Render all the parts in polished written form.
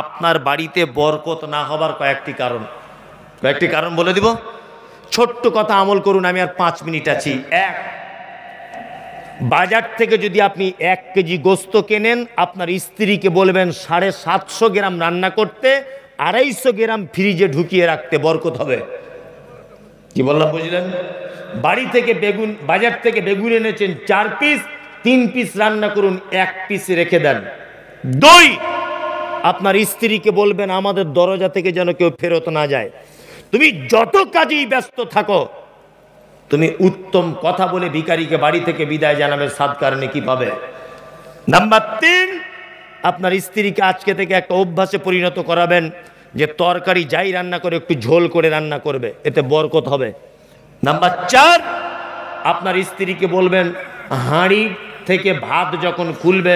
আপনার বাড়িতে বরকত না হবার কয়েকটি কারণ বলে দিব। ছোট্ট কথা আমল করুন, আমি আর 5 মিনিট আছি। এক, বাজার থেকে যদি আপনি 1 কেজি গোস্ত কেনেন, আপনার স্ত্রীকে বলবেন 750 গ্রাম রান্না করতে, 250 গ্রাম ফ্রিজে ঢুকিয়ে রাখতে, বরকত হবে। কি বললাম বুঝলেন? বাজার থেকে বেগুন এনেছেন 4 পিস, 3 পিস রান্না করুন, 1 পিস রেখে দেন। 2, আপনার স্ত্রীকে বলবেন আমাদের দরজা থেকে যেন কেউ ফেরত না যায়। তুমি যত কাজেই ব্যস্ত থাকো, তুমি উত্তম কথা বলে ভিখারিকে বাড়ি থেকে বিদায় জানাবে, সাদকার নেকি পাবে। নাম্বার 3, আপনার স্ত্রীকে আজকে থেকে একটা অভ্যাসে পরিণত করাবেন যে তরকারি যাই রান্না করে একটু ঝোল করে রান্না করবে, এতে বরকত হবে। নাম্বার 4, আপনার স্ত্রীকে বলবেন হাঁড়ি থেকে ভাত যখন খুলবে,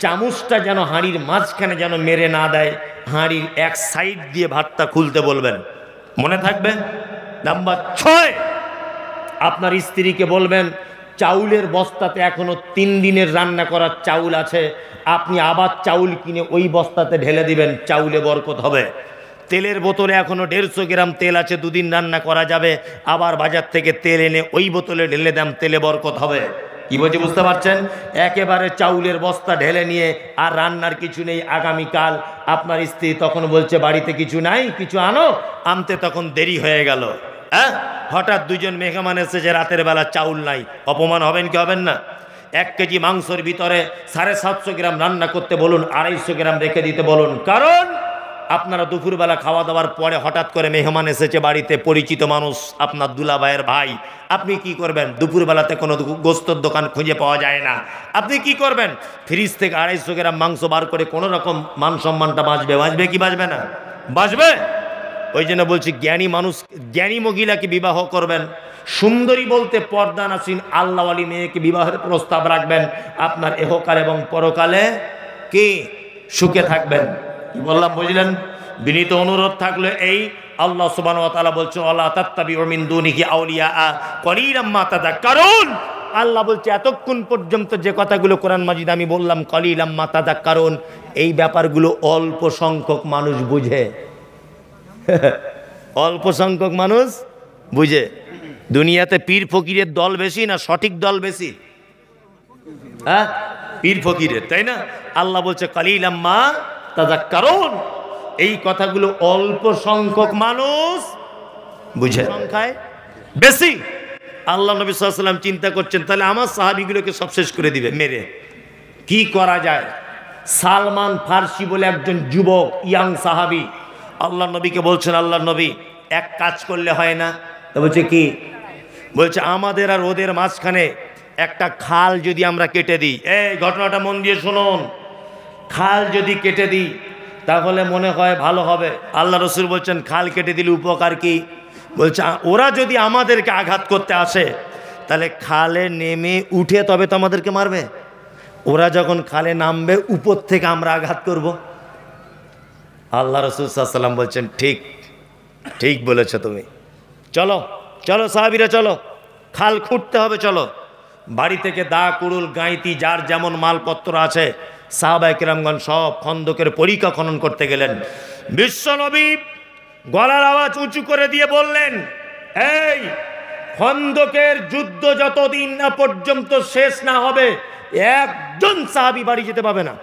চামচটা যেন হাঁড়ির মাঝখানে যেন মেরে না দেয়, হাঁড়ির এক সাইড দিয়ে ভাতটা খুলতে বলবেন, মনে থাকবে। নাম্বার 6, আপনার স্ত্রীকে বলবেন চাউলের বস্তাতে এখনো 3 দিনের রান্না করার চাউল আছে, আপনি আবার চাউল কিনে ওই বস্তাতে ঢেলে দিবেন, চাউলে বরকত হবে। তেলের বোতলে এখনো 150 গ্রাম তেল আছে, 2 দিন রান্না করা যাবে, আবার বাজার থেকে তেল এনে ওই বোতলে ঢেলে দেন, তেলে বরকত হবে। কি বলছি বুঝতে পারছেন? একেবারে চাউলের বস্তা ঢেলে নিয়ে আর রান্নার কিছু নেই, আগামীকাল আপনার স্ত্রী তখন বলছে বাড়িতে কিছু নাই, কিছু আনো, আনতে তখন দেরি হয়ে গেল। হ্যাঁ, হঠাৎ 2 জন মেহমান এসেছে, রাতের বেলা চাউল নাই, অপমান হবেন কি হবেন না? 1 কেজি মাংসের ভিতরে 750 গ্রাম রান্না করতে বলুন, 250 গ্রাম রেখে দিতে বলুন। কারণ আপনারা দুপুরবেলা খাওয়া দাওয়ার পরে হঠাৎ করে মেহমান এসেছে বাড়িতে, পরিচিত মানুষ, আপনার দুলাভাইয়ের ভাই, আপনি কি করবেন? দুপুরবেলাতে কোনো গোস্তর দোকান খুঁজে পাওয়া যায় না, আপনি কি করবেন? ফ্রিজ থেকে 250 গ্রাম মাংস বার করে কোনো রকম মান সম্মানটা বাঁচবে কি বাঁচবে না? বাঁচবে। ওই জন্য বলছি জ্ঞানী মানুষ, জ্ঞানী মহিলাকে বিবাহ করবেন, সুন্দরী বলতে পর্দানাসীন আল্লাহওয়ালি মেয়েকে বিবাহের প্রস্তাব রাখবেন, আপনার এহকাল এবং পরকালে কি সুখে থাকবেন। কি বললাম বুঝলেন? বিনীত অনুরোধ থাকলে এই, আল্লাহ সুবহানাহু ওয়া তাআলা বলছে ওয়ালা তাত্তাবিউ মিন দুনিহি আউলিয়া কলিলাম মা তাযাক্কারুন। আল্লাহ বলছে এতক্ষণ পর্যন্ত যে কথাগুলো কোরআন মাজিদ আমি বললাম, কলিলাম মা তাযাক্কারুন, এই ব্যাপারগুলো অল্প সংখ্যক মানুষ বুঝে। অল্প সংখ্যক মানুষ বুঝে। দুনিয়াতে পীর ফকিরের দল বেশি না সঠিক দল বেশি? হ্যাঁ, পীর ফকিরের, তাই না? আল্লাহ বলছে কালিলাম মা তাযাক্কারুন, এই কথাগুলো অল্প সংখ্যক মানুষ বুঝে, সংখ্যায় বেশি। আল্লাহ নবী সাল্লাল্লাহু আলাইহি ওয়াসাল্লাম চিন্তা করছেন তাহলে আমার সাহাবীগুলোকে সব শেষ করে দিবে মেরে, কি করা যায়? সালমান ফার্সি বলে একজন যুবক ইয়াং সাহাবী আল্লাহ নবীকে বলছেন, আল্লাহ নবী এক কাজ করলে হয় না? তো বলছে কি? বলছে আমাদের আর ওদের মাঝখানে একটা খাল যদি আমরা কেটে দিই, এই ঘটনাটা মন দিয়ে শুনুন, খাল যদি কেটে দিই তাহলে মনে হয় ভালো হবে। আল্লাহ রসুল বলছেন খাল কেটে দিলে উপকার কি? বলছে ওরা যদি আমাদেরকে আঘাত করতে আসে তাহলে খালে নেমে উঠে তবে তো আমাদেরকে মারবে, ওরা যখন খালে নামবে উপর থেকে আমরা আঘাত করব। আল্লাহ রসুল সাল্লাল্লাহু আলাইহি ওয়াসাল্লাম বলছেন ঠিক ঠিক বলেছো তুমি, চলো চলো সাহাবীরা চলো, খাল খুঁড়তে হবে, চলো। বাড়ি থেকে দা কুড়ুল গাঁইতি যার যেমন মালপত্র আছে সাহাবায়ে কেরামগণ সব খন্দকের পরিখা খনন করতে গেলেন। বিশ্বনবী গলার আওয়াজ উঁচু করে দিয়ে বললেন, এই খন্দকের যুদ্ধ যতদিন না পর্যন্ত শেষ না হবে একজন সাহাবী বাড়ি যেতে পাবে না।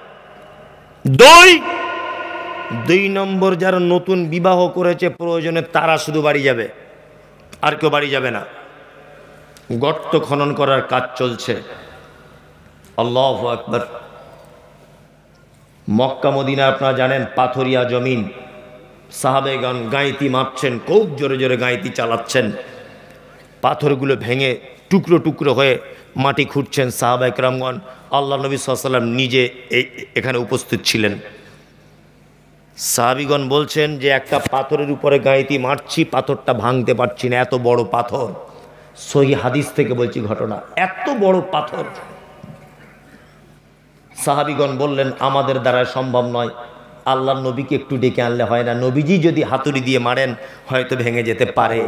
দুই নম্বর যারা নতুন বিবাহ করেছে প্রয়োজনে তারা শুধু বাড়ি যাবে, আর কেউ বাড়ি যাবে না। গর্ত খনন করার কাজ চলছে। আল্লাহু আকবার। মক্কা মদিনা আপনারা জানেন পাথরিয়া জমিন, সাহাবেগণ গাঁইতি মাপছেন, খুব জোরে জোরে গাঁইতি চালাচ্ছেন, পাথরগুলো ভেঙে টুকরো টুকরো হয়ে মাটি খুঁড়ছেন সাহাবায়ে কেরামগণ। আল্লাহ নবী সাল্লাল্লাহু আলাইহি ওয়াসাল্লাম নিজে এখানে উপস্থিত ছিলেন। সাহাবীগণ বলছেন যে একটা পাথরের উপরে গাঁইতি মারছি, পাথরটা ভাঙতে পারছি না, এত বড় পাথর। সহিহ হাদিস থেকে বলছি ঘটনা, এত বড় পাথর। সাহাবীগণ বললেন আমাদের দ্বারা সম্ভব নয়, আল্লাহর নবীকে একটু ডেকে আনলে হয় না? নবীজি যদি হাতুড়ি দিয়ে মারেন হয়তো ভেঙে যেতে পারে।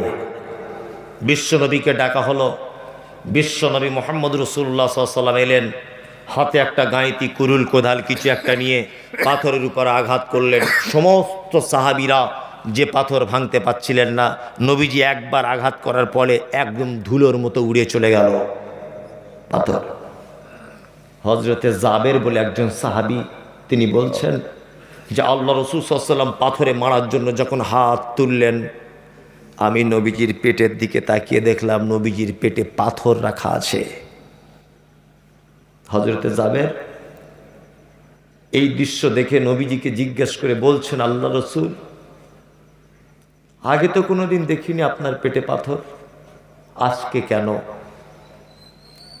বিশ্বনবীকে ডাকা হলো। বিশ্বনবী মুহাম্মদ রাসূলুল্লাহ সাল্লাল্লাহু আলাইহি ওয়াসাল্লাম এলেন। হাতে একটা গাঁইতি কুরুল কোদাল কিছু একটা নিয়ে পাথরের উপর আঘাত করলেন। সমস্ত সাহাবীরা যে পাথর ভাঙতে পাচ্ছিলেন না, নবীজি একবার আঘাত করার পরে একদম ধুলোর মতো উড়ে চলে গেল পাথর। হযরতে জাবের বলে একজন সাহাবী, তিনি বলছেন যে আল্লাহ রাসূল সাল্লাল্লাহু আলাইহি ওয়াসাল্লাম পাথরে মারার জন্য যখন হাত তুললেন, আমি নবীজির পেটের দিকে তাকিয়ে দেখলাম নবীজির পেটে পাথর রাখা আছে। হযরতে জাবের এই দৃশ্য দেখে নবীজিকে জিজ্ঞেস করে বলছেন, আল্লাহ রাসূল, আগে তো কোনোদিন দেখিনি আপনার পেটে পাথর, আজকে কেন?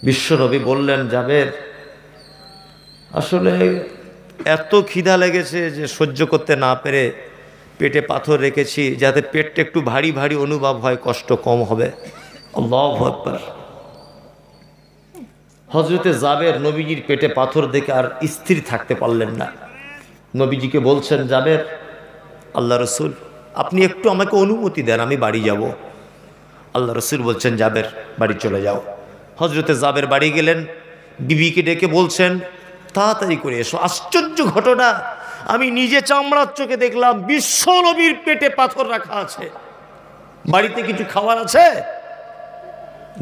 বিশ্বনবী বললেন, জাবের, আসলে এত খিদা লেগেছে যে সহ্য করতে না পেরে পেটে পাথর রেখেছি, যাতে পেটটা একটু ভারী ভারী অনুভব হয়, কষ্ট কম হবে। আল্লাহু আকবার। হযরতে জাবের নবীজির পেটে পাথর দেখে আর স্থির থাকতে পারলেন না। নবীজিকে বলছেন, জাবের, আল্লাহ রাসূল, আপনি একটু আমাকে অনুমতি দেন, আমি বাড়ি যাব। আল্লাহ রাসূল বলছেন, জাবের, বাড়ি চলে যাও। হযরতে জাবের বাড়ি গেলেন, বিবিকে ডেকে বলছেন, তাড়াতাড়ি করে এসো। আশ্চর্য ঘটনা, আমি নিজে চামড়ার চোখে দেখলাম বিশ্ব নবীর পেটে পাথর রাখা আছে। বাড়িতে কিছু খাবার আছে?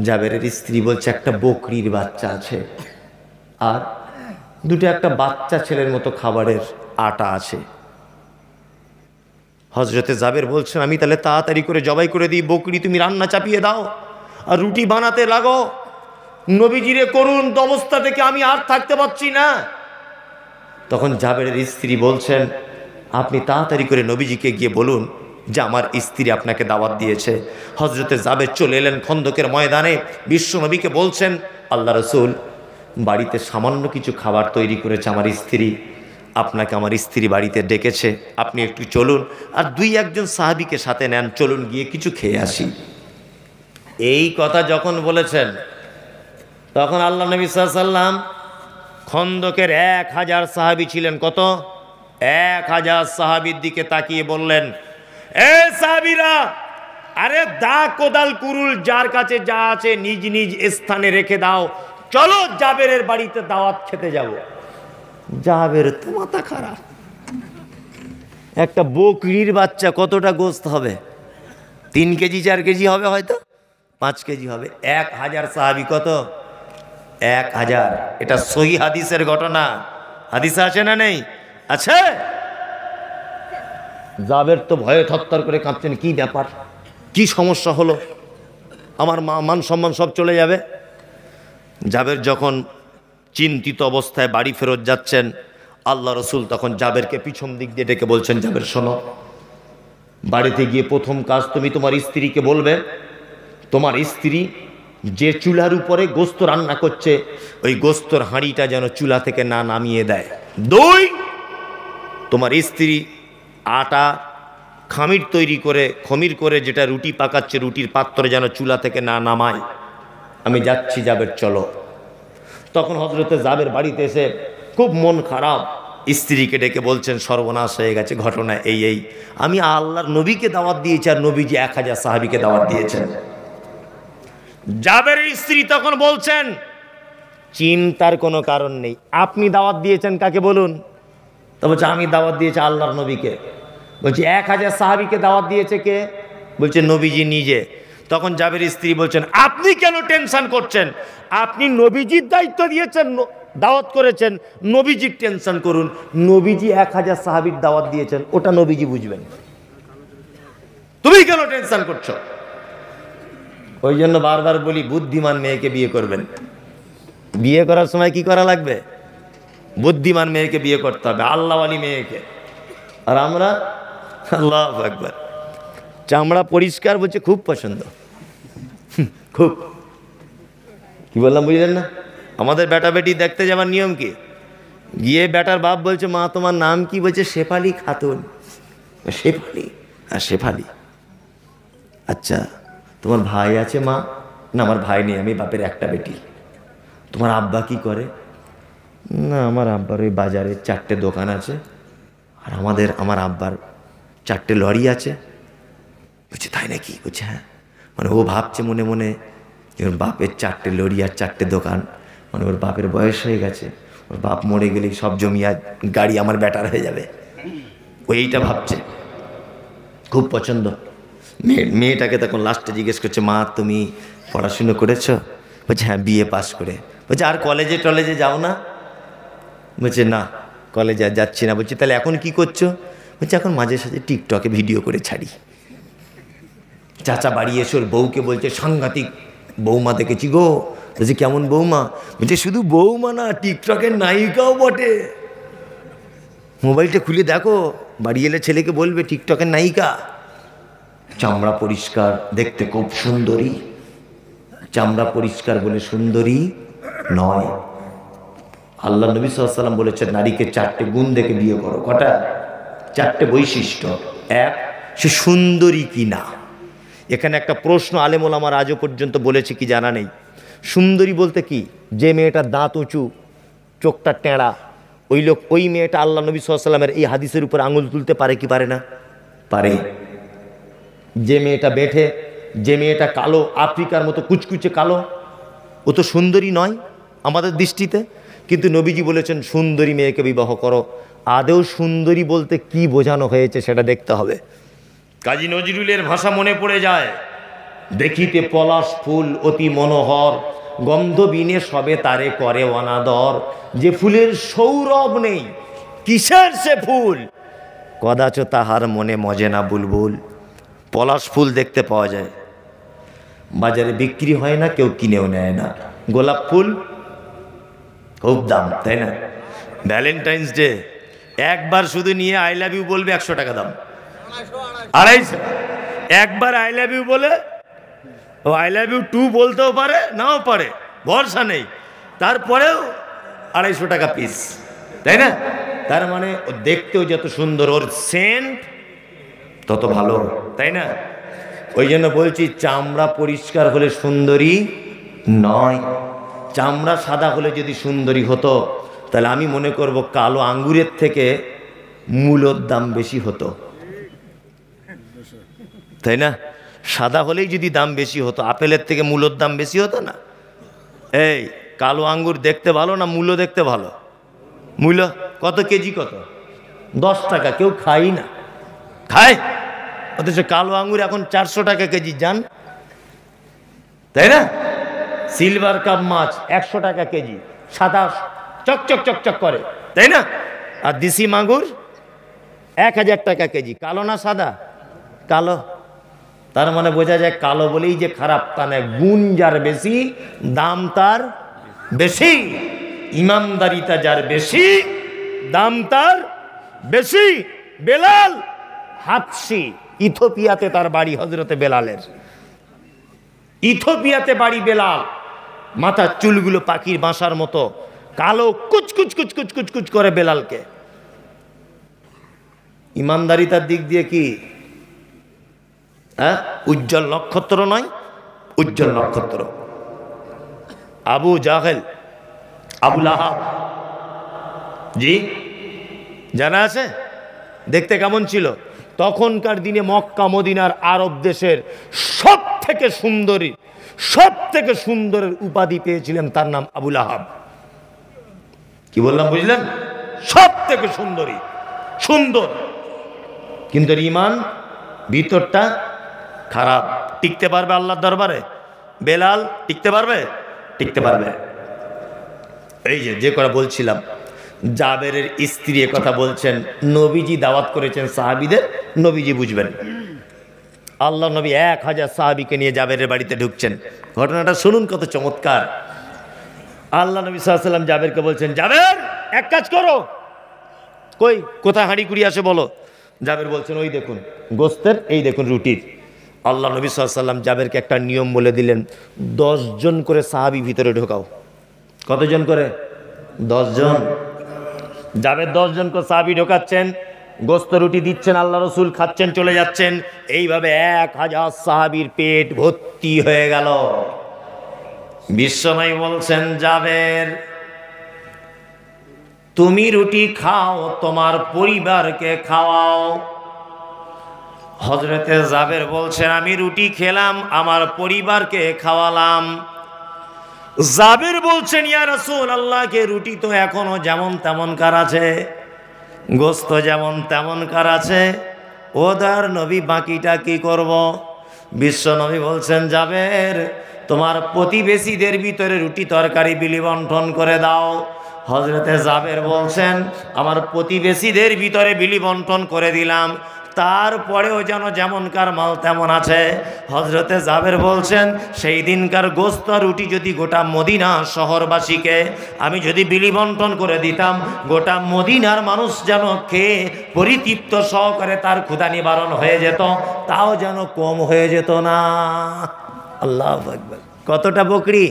জাবেরের স্ত্রী বলছে, একটা বকরির বাচ্চা আছে আর দুটো একটা বাচ্চা ছেলের মতো খাবারের আটা আছে। হযরতে জাবের বলছেন, আমি তাহলে তাড়াতাড়ি করে জবাই করে দিই, বকরি তুমি রান্না চাপিয়ে দাও আর রুটি বানাতে লাগো। নবীজিরে করুন অবস্থা থেকে আমি আর থাকতে পারছি না। তখন জাবেরের স্ত্রী বলছেন, আপনি তাড়াতাড়ি করে নবীজিকে গিয়ে বলুন যে আমার স্ত্রী আপনাকে দাওয়াত দিয়েছে। হযরতে জাবের চলে এলেন খন্দকের ময়দানে, বিশ্ব নবীকে বলছেন, আল্লাহ রাসূল, বাড়িতে সামান্য কিছু খাবার তৈরি করেছে আমার স্ত্রী, আপনাকে আমার স্ত্রী বাড়িতে ডেকেছে, আপনি একটু চলুন আর দুই একজন সাহাবীকে সাথে নেন, চলুন গিয়ে কিছু খেয়ে আসি। এই কথা যখন বলেছেন, তখন আল্লাহ নবী সাল্লাল্লাহু আলাইহি ওয়াসাল্লাম খন্দকের 1000 সাহাবী ছিলেন, কত? 1000 সাহাবীর দিকে তাকিয়ে বললেন, এ সাহাবীরা, আরে দা কোদাল কুরুল যার কাছে যা আছে নিজ নিজ স্থানে রেখে দাও, চলো জাবেরের বাড়িতে দাওয়াত খেতে যাব। জাবের তো মাথা খারাপ, একটা বকরির বাচ্চা কতটা গোস্ত হবে? 3 কেজি 4 কেজি হবে, হয়তো 5 কেজি হবে। 1000 সাহাবী, কত? 1000। এটা সহি হাদিসের ঘটনা, হাদিসে আছে না নেই? আছে। জাবের তো ভয়ে থরথর করে কাঁপছেন, কি ব্যাপার, কি সমস্যা হলো, আমার মান সম্মান সব চলে যাবে। জাবের যখন চিন্তিত অবস্থায় বাড়ি ফেরত যাচ্ছেন, আল্লাহ রাসূল তখন জাবেরকে পিছন দিক দিয়ে ডেকে বলছেন, জাবের শোনো, বাড়িতে গিয়ে প্রথম কাজ তুমি তোমার স্ত্রীকে বলবে, তোমার স্ত্রী যে চুলার উপরে গোস্ত রান্না করছে ওই গোস্তর হাঁড়িটা যেন চুলা থেকে না নামিয়ে দেয়। 2, তোমার স্ত্রী আটা খমির করে যেটা রুটি পাকাচ্ছে, রুটির পাত্র যেন চুলা থেকে না নামায়। আমি যাচ্ছি, জাবের চলো। তখন হযরতে জাবের বাড়িতে এসে খুব মন খারাপ, স্ত্রীকে ডেকে বলছেন, সর্বনাশ হয়ে গেছে, ঘটনা এই, আমি আল্লাহর নবীকে দাওয়াত দিয়েছি আর নবীজি 1000 সাহাবীকে দাওয়াত দিয়েছেন। জাবেরের স্ত্রী তখন বলছেন, চিন্তার কোনো কারণ নেই, আপনি দাওয়াত দিয়েছেন কাকে বলুন? তো বলছে, আমি দাওয়াত দিয়েছি আল্লাহর নবীকে। বলছি 1000 সাহাবীকে দাওয়াত দিয়েছে কে? বলছে নবীজি নিজে। তখন জাবেরের স্ত্রী বলছেন, আপনি কেন টেনশন করছেন? আপনি নবীজির দায়িত্ব দিয়েছেন, দাওয়াত করেছেন, নবীজির টেনশন করুন। নবীজি 1000 সাহাবীর দাওয়াত দিয়েছেন, ওটা নবীজি বুঝবেন, তুমি কেন টেনশন করছো? ওই জন্য বারবার বলি, বুদ্ধিমান মেয়েকে বিয়ে করবেন। বিয়ে করার সময় কি করা লাগবে? বুদ্ধিমান মেয়েকে বিয়ে করতে হবে, আল্লাহওয়ালি মেয়েকে। আর আমরা, আল্লাহু আকবার, চামড়া পরিষ্কার বলছে খুব পছন্দ, খুব। কি বললাম বুঝলেন না? আমাদের বেটা বেটি দেখতে যাওয়ার নিয়ম কি? গিয়ে বেটার বাপ বলছে, মা তোমার নাম কি? বলছে শেফালি খাতুন। শেফালি? হ্যাঁ শেফালি। আচ্ছা, তোমার ভাই আছে মা? না, আমার ভাই নেই, আমি বাপের একটা বেটি। তোমার আব্বা কি করে? না, আমার আব্বার ওই বাজারে 4টে দোকান আছে, আর আমার আব্বার 4টে লরি আছে। বলছে তাই নাকি? বলছে হ্যাঁ। মানে ও ভাবছে মনে মনে, বাপের 4টে লরি আর 4টে দোকান, মানে ওর বাপের বয়স হয়ে গেছে, ওর বাপ মরে গেলেই সব জমি আর গাড়ি আমার বেটার হয়ে যাবে, ওইটা ভাবছে। খুব পছন্দ। মেয়েটাকে তখন লাস্টে জিজ্ঞেস করছে, মা তুমি পড়াশুনো করেছো? বলছে হ্যাঁ, বিএ পাস করে। বলছে আর কলেজে টলেজে যাও না? বলছে না, কলেজে আর যাচ্ছি না। বলছি তাহলে এখন কি করছো? বলছে এখন মাঝে সাঝে টিকটকে ভিডিও করে ছাড়ি। চাচা বাড়ি এসে ওর বউকে বলছে, সাংঘাতিক বৌমা দেখেছি গো। বলছে কেমন বৌমা? বলছে শুধু বৌমা না, টিকটকের নায়িকাও বটে। মোবাইলটা খুলে দেখো, বাড়ি এলে ছেলেকে বলবে টিকটকের নায়িকা। চামড়া পরিষ্কার, দেখতে খুব সুন্দরী। চামড়া পরিষ্কার বলে সুন্দরী নয়। আল্লাহ নবী সাল্লাল্লাহু আলাইহি ওয়াসাল্লাম বলেছেন নারীকে 4টে গুণ দেখে বিয়ে করো। কটা? 4টে বৈশিষ্ট্য। এক, সে সুন্দরী কি না। এখানে একটা প্রশ্ন আলেম ওলামার আজও পর্যন্ত বলেছে কি জানা নেই। সুন্দরী বলতে কি? যে মেয়েটার দাঁত উঁচু, চোখটা টেঁড়া, ওই মেয়েটা আল্লাহ নবী সাল্লাল্লাহু আলাইহি ওয়াসাল্লামের এই হাদিসের উপর আঙুল তুলতে পারে কি পারে না? পারে। যে মেয়েটা বেঠে, যে মেয়েটা কালো, আফ্রিকার মতো কুচকুচে কালো, ও তো সুন্দরী নয় আমাদের দৃষ্টিতে। কিন্তু নবীজি বলেছেন সুন্দরী মেয়েকে বিবাহ করো। আদেও সুন্দরী বলতে কি বোঝানো হয়েছে সেটা দেখতে হবে। কাজী নজরুলের ভাষা মনে পড়ে যায়, দেখিতে পলাশ ফুল অতি মনোহর, গন্ধ বিনে সবে তারে করে অনাদর। যে ফুলের সৌরভ নেই, কিসের সে ফুল? কদাচ তাহার মনে মজে না বুলবুল। পলাশ ফুল দেখতে পাওয়া যায়, বাজারে বিক্রি হয় না, কেউ কিনেও নেয় না। গোলাপ ফুল খুব দাম, তাই না? ভ্যালেন্টাইন্স ডে একবার শুধু নিয়ে আই লাভ ইউ বলবে, 100 টাকা দাম, 250। একবার আই লাভ ইউ বলে, ও আই লাভ ইউ 2 বলতেও পারে, নাও পারে, ভরসা নেই, তারপরেও 250 টাকা পিস, তাই না? তার মানে ও দেখতেও যত সুন্দর, ওর সেন্ট তত ভালো, তাই না? ওই জন্য বলছি চামড়া পরিষ্কার হলে সুন্দরী নয়। চামড়া সাদা হলে যদি সুন্দরী হতো, তাহলে আমি মনে করব কালো আঙ্গুরের থেকে মূলোর দাম বেশি হতো, তাই না? সাদা হলেই যদি দাম বেশি হতো, আপেলের থেকে মূলোর দাম বেশি হতো না? এই কালো আঙ্গুর দেখতে ভালো না মূলো দেখতে ভালো? মূলো কত কেজি? কত? 10 টাকা। কেউ খাই না, খায়, অথচ কালো আঙ্গুর এখন 400 টাকা কেজি, যান, তাই না? সিলভার কাপ মাছ 100 টাকা কেজি, সাদা চকচক চকচক করে, তাই না? আর দেশি মাগুর 1000 টাকা কেজি। কালো না সাদা? কালো। তার মানে বোঝা যায় কালো বলেই যে খারাপ তা নয়, গুণ যার বেশি দাম তার বেশি, ইমানদারিতা যার বেশি দাম তার বেশি। বেলাল হাবশি, ইথিওপিয়াতে তার বাড়ি, হযরতে বেলালের ইথিওপিয়াতে বাড়ি। বেলাল মাথার চুলগুলো পাখির বাসার মতো কালো, কুচকুচ কুচকুচ কুচকুচ করে বেলালকে। ইমানদারিতার দিক দিয়ে কি উজ্জ্বল নক্ষত্র নয়? উজ্জ্বল নক্ষত্র। আবু জাহেল, আবু লাহাব, জি জানা আছে? দেখতে কেমন ছিল? তখনকার দিনে মক্কা মদিনার আরব দেশের সব থেকে সুন্দরী, সব থেকে সুন্দরের উপাধি পেয়েছিলেন, তার নাম আবু লাহাব। কি বললাম বুঝলেন? সব থেকে সুন্দরী, সুন্দর, কিন্তু ইমান ভিতরটা খারাপ। টিকতে পারবে আল্লাহর দরবারে? বেলাল টিকতে পারবে? টিকতে পারবে। এই যে কথা বলছিলাম, জাবেরের স্ত্রী কথা বলছেন, নবীজি দাওয়াত করেছেন সাহাবীদের, নবীজি বুঝবেন। আল্লাহ নবী 1000 সাহাবীকে নিয়ে জাবেরের বাড়িতে ঢুকছেন। ঘটনাটা শুনুন, কত চমৎকার। আল্লাহ নবী সাল্লাল্লাহু আলাইহি ওয়াসাল্লাম জাবেরকে বলছেন, জাবের এক কাজ করো। কই কোথায় হাঁড়ি কুড়ি আসে বলো? জাবের বলছেন ওই দেখুন গোস্তের, এই দেখুন রুটির। আল্লাহ নবী সাল্লাল্লাহু আলাইহি ওয়াসাল্লাম জাবেরকে একটা নিয়ম বলে দিলেন, 10 জন করে সাহাবী ভিতরে ঢোকাও। কতজন করে? 10 জন। জাবের 10 জন করে সাহাবী ঢোকাচ্ছেন, গোস্ত রুটি দিচ্ছেন, আল্লাহ রসুল খাচ্ছেন, চলে যাচ্ছেন। এইভাবে 1000 সাহাবীর পেট ভর্তি হয়ে গেল। বিশ্বনবী বলছেন, জাবের তুমি রুটি খাও, তোমার পরিবারকে খাওয়াও। হযরতে জাবের বলছেন, আমি রুটি খেলাম, আমার পরিবারকে খাওয়ালাম। জাবের বলছেন ইয়া রাসূলুল্লাহ, কে রুটি তো এখনো যেমন তেমনকার আছে, গোস্ত যেমন তেমনকার আছে, ওদার নবী বাকিটা কি করব? বিশ্ব নবী বলছেন জাবের, তোমার প্রতিবেশীদের ভিতরে রুটি তরকারি বিলি বন্টন করে দাও। হযরতে জাবের বলছেন আমার প্রতিবেশীদের ভিতরে বিলি বন্টন করে দিলাম, তারপরেও যেন যেমনকার মাল তেমন আছে। হযরতে জাবের বলছেন সেই দিনকার গোস্ত রুটি যদি গোটা মদিনা শহরবাসীকে আমি যদি বিলি বন্টন করে দিতাম, গোটা মদিনার মানুষ যেন খেয়ে পরিতৃপ্ত সহকারে তার ক্ষুধা নিবারণ হয়ে যেত, তাও যেন কম হয়ে যেত না। আল্লাহু আকবার। কতটা বকরি?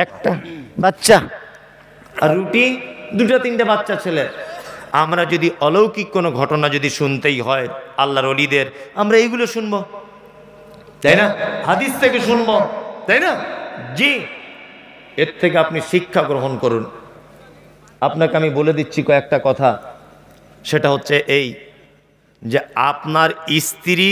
একটা বাচ্চা, আর রুটি দুটো তিনটে বাচ্চা ছেলে। আমরা যদি অলৌকিক কোনো ঘটনা যদি শুনতেই হয় আল্লাহর ওলিদের, আমরা এইগুলো শুনবো, তাই না? হাদিস থেকে শুনবো, তাই না? জি, এর থেকে আপনি শিক্ষা গ্রহণ করুন। আপনাকে আমি বলে দিচ্ছি কয়েকটা কথা, সেটা হচ্ছে এই যে আপনার স্ত্রী